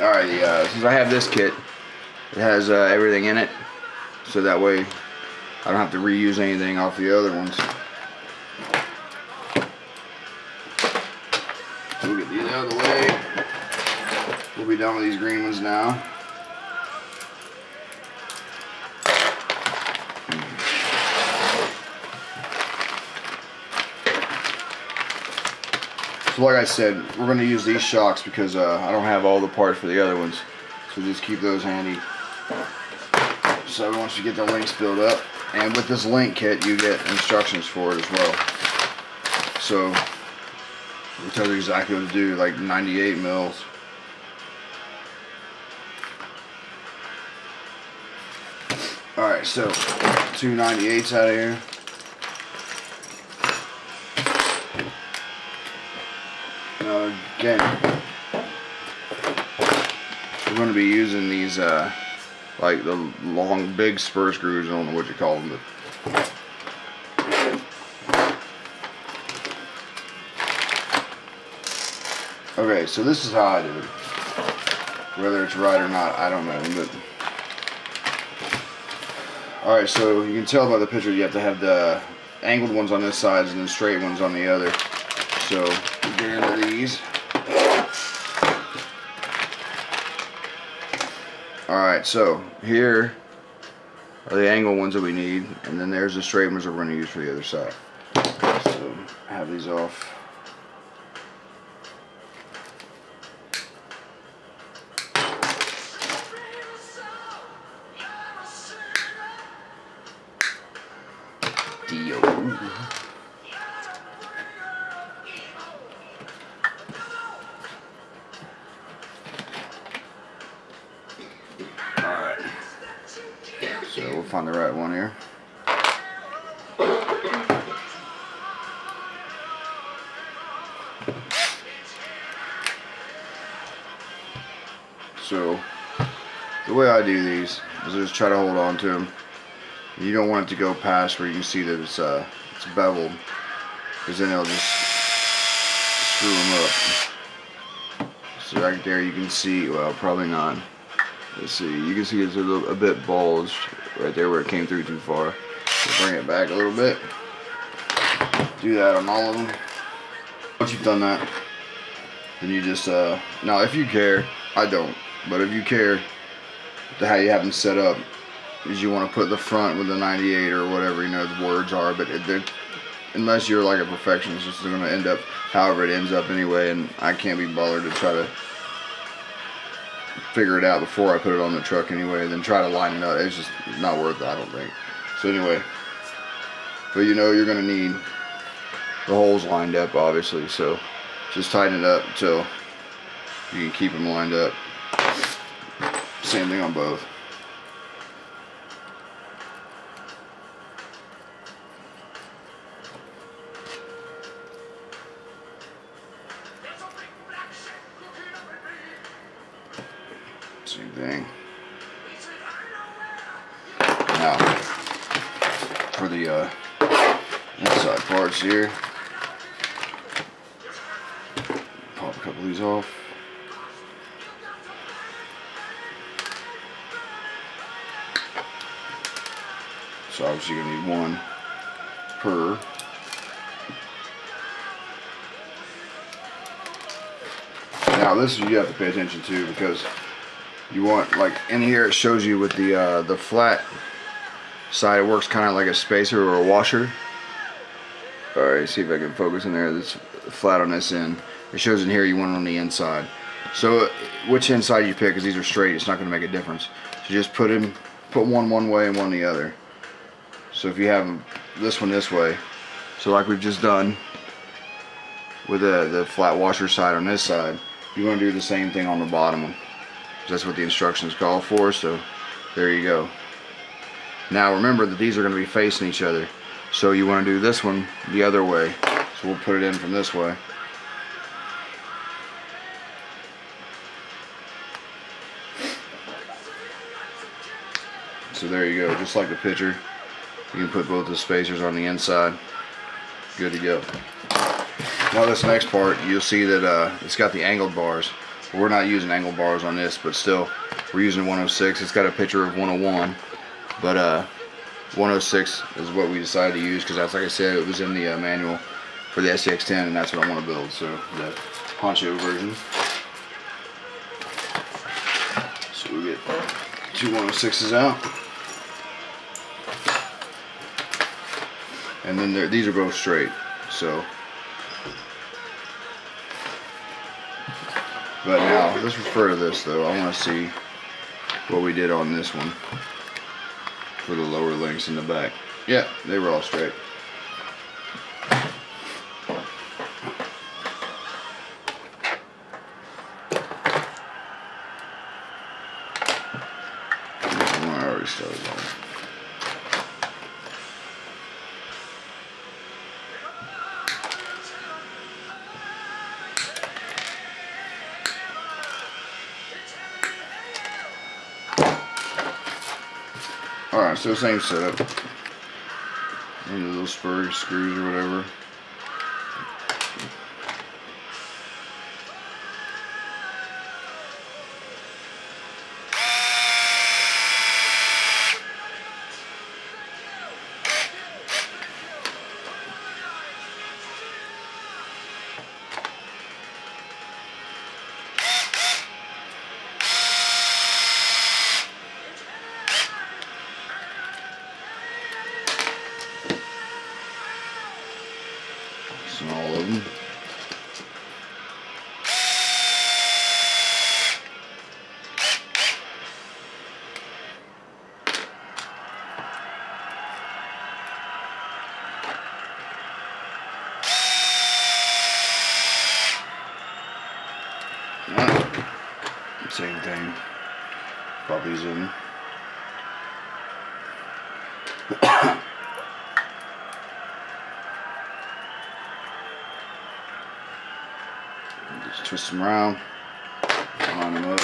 Alright, since I have this kit, it has everything in it, so that way I don't have to reuse anything off the other ones. We'll get these out of the way. We'll be done with these green ones now. So like I said, we're going to use these shocks because I don't have all the parts for the other ones. So just keep those handy. So once you get the links built up, and with this link kit you get instructions for it as well. So it tells you exactly what to do, like 98 mils. Alright, so 2 98s out of here. Now again, we're going to be using these like the long big spur screws. I don't know what you call them, but okay, so this is how I do it. Whether it's right or not, I don't know, but alright, so you can tell by the picture you have to have the angled ones on this side and the straight ones on the other. So we get into these. Alright, so here are the angled ones that we need, and then there's the straight ones that we're going to use for the other side. So have these off. Alright, so we'll find the right one here. So the way I do these is just try to hold on to them. You don't want it to go past where you can see that it's beveled, because then it'll just screw them up. So right there you can see, well, probably not. Let's see, you can see it's a bit bulged right there where it came through too far. So bring it back a little bit. Do that on all of them. Once you've done that, then you just, now if you care, I don't, but if you care to how you have them set up, is you want to put the front with the 98 or whatever, you know, the words are, but unless you're like a perfectionist, it's going to end up however it ends up anyway, and I can't be bothered to try to figure it out before I put it on the truck anyway, then try to line it up. It's just not worth it, I don't think. So anyway, but you know you're going to need the holes lined up, obviously, so just tighten it up until you can keep them lined up. Same thing on both. Same thing. Now, for the inside parts here, pop a couple of these off. So obviously you're going to need one per. Now this you have to pay attention to, because you want, like in here it shows you with the flat side, it works kind of like a spacer or a washer. Alright, see if I can focus in there. That's flat on this end. It shows in here you want it on the inside. So which inside you pick, because these are straight, it's not going to make a difference. So just put one way and one the other. So if you have this one this way, so like we've just done with the flat washer side on this side, you want to do the same thing on the bottom one. That's what the instructions call for, so there you go. Now remember that these are going to be facing each other, so you want to do this one the other way. So we'll put it in from this way. So there you go, just like the picture. You can put both the spacers on the inside. Good to go. Now this next part, you'll see that it's got the angled bars. We're not using angled bars on this, but still, we're using 106. It's got a picture of 101, but 106 is what we decided to use because that's, like I said, it was in the manual for the SCX10, and that's what I want to build. So the poncho version. So we get two 106s out, and then these are both straight. So, but now let's refer to this though. I want to see what we did on this one for the lower links in the back. Yeah, they were all straight. I already started on. Alright, so same setup. One of those spur screws or whatever. All of them. Same thing. Pop these in. Just twist them around, line them up.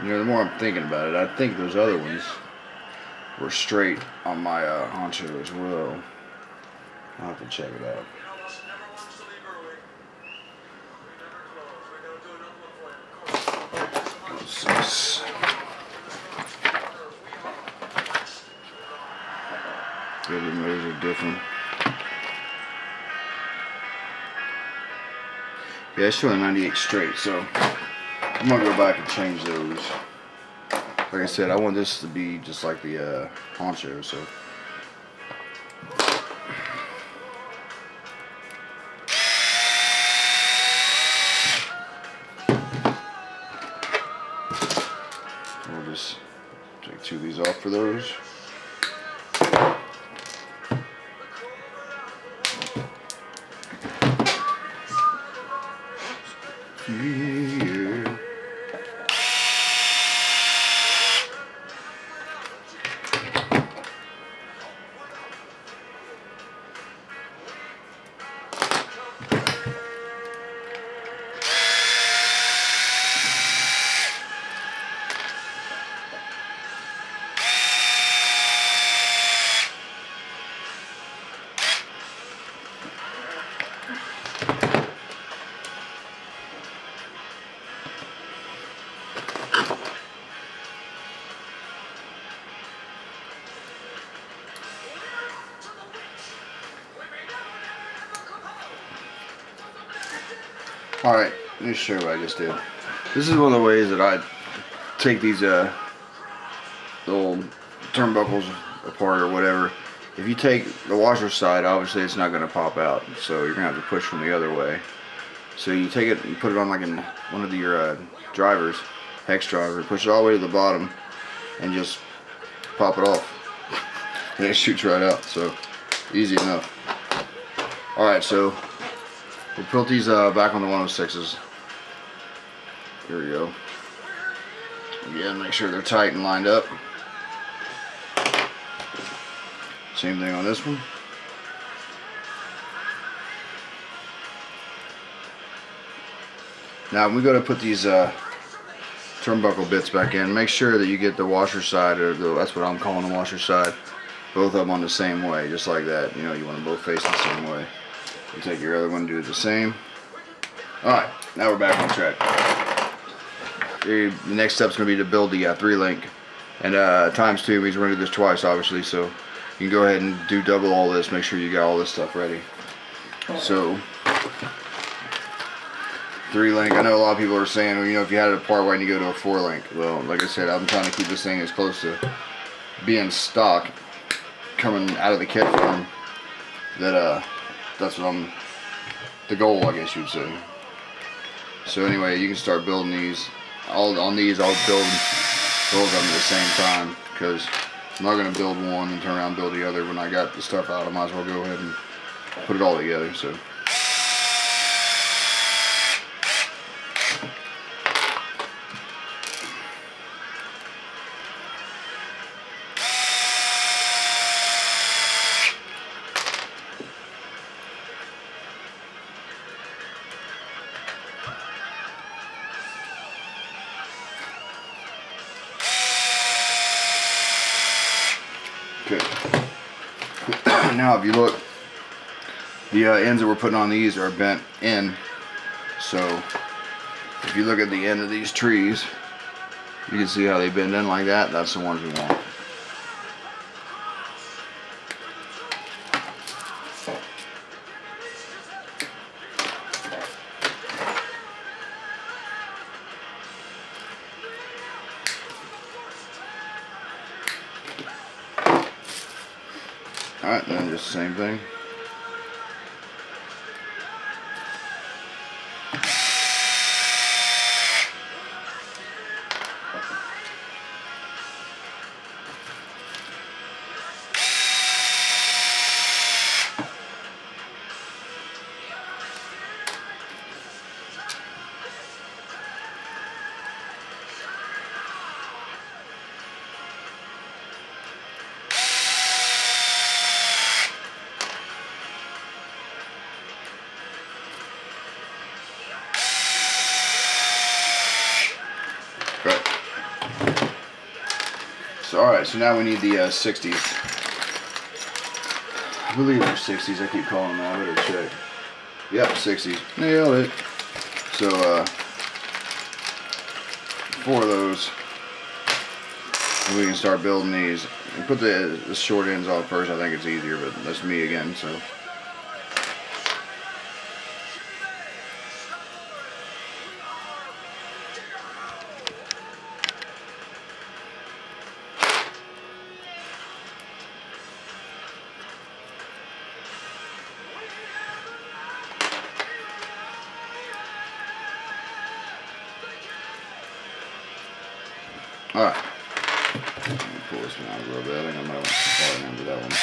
You know, the more I'm thinking about it, I think those other ones were straight on my honcho as well. I'll have to check it out. The other motors are different. Yeah, it's showing 98 straight, so I'm gonna go back and change those. Like I said, I want this to be just like the poncho, so. We'll just take two of these off for those. Yeah. Alright, let me show you what I just did. This is one of the ways that I take these little turnbuckles apart or whatever. If you take the washer side, obviously it's not going to pop out, so you're going to have to push from the other way. So you take it and put it on like in one of your drivers, hex driver, push it all the way to the bottom and just pop it off. And it shoots right out, so easy enough. Alright, so we'll put these back on the 106s. Here we go. Again, make sure they're tight and lined up. Same thing on this one. Now when we go to put these turnbuckle bits back in. Make sure that you get the washer side, or that's what I'm calling the washer side, both of them on the same way, just like that. You know, you want them both facing the same way. You take your other one, do the same. Alright, now we're back on track. The next step's going to be to build the 3-link, and times 2 means we're going to do this twice, obviously, so you can go ahead and do double all this. Make sure you got all this stuff ready. So 3-link, I know a lot of people are saying, well, you know, if you had it apart, why didn't you go to a 4-link? Well, like I said, I'm trying to keep this thing as close to being stock coming out of the kit form that that's what the goal, I guess you'd say. So anyway, you can start building these. On these, I'll build both of them at the same time, because I'm not going to build one and turn around and build the other. When I got the stuff out, I might as well go ahead and put it all together. So. Okay. Now if you look, the ends that we're putting on these are bent in, so if you look at the end of these trees, you can see how they bend in like that. That's the ones we want. Alright, then just the same thing. So, alright, so now we need the 60s. I believe they're 60s, I keep calling them, I better check. Yep, 60s. Nailed it. So, 4 of those. And we can start building these. And put the short ends on first, I think it's easier, but that's me again, so. Alright, let me pull this one out a little bit. I think I might have to remember that one.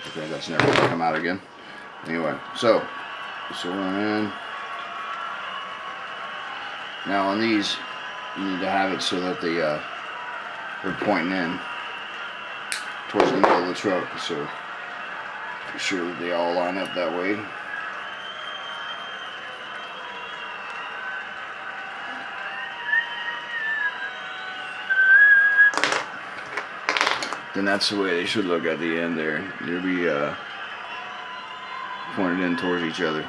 Okay, that's never going to come out again. Anyway, so one in. Now on these, you need to have it so that they're pointing in towards the middle of the truck. So be sure that they all line up that way. Then that's the way they should look at the end there. They'll be pointed in towards each other.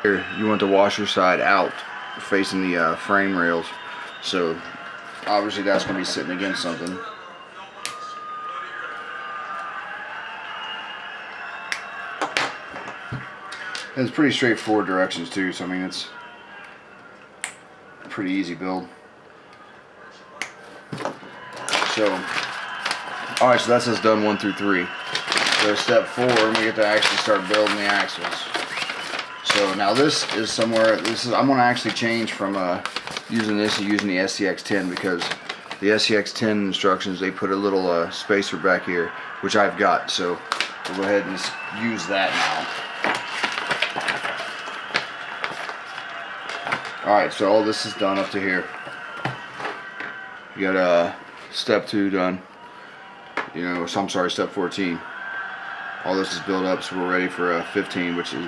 Here, you want the washer side out, facing the frame rails. So obviously that's going to be sitting against something. And it's pretty straightforward directions too, so I mean it's a pretty easy build. So, alright, so that's us done 1 through 3. So step 4, we get to actually start building the axles. So now this is somewhere, I'm going to actually change from using this to using the SCX10, because the SCX10 instructions, they put a little spacer back here, which I've got. So we'll go ahead and just use that now. Alright, so all this is done up to here. You got step 2 done. You know, so I'm sorry, step 14. All this is built up, so we're ready for 15, which is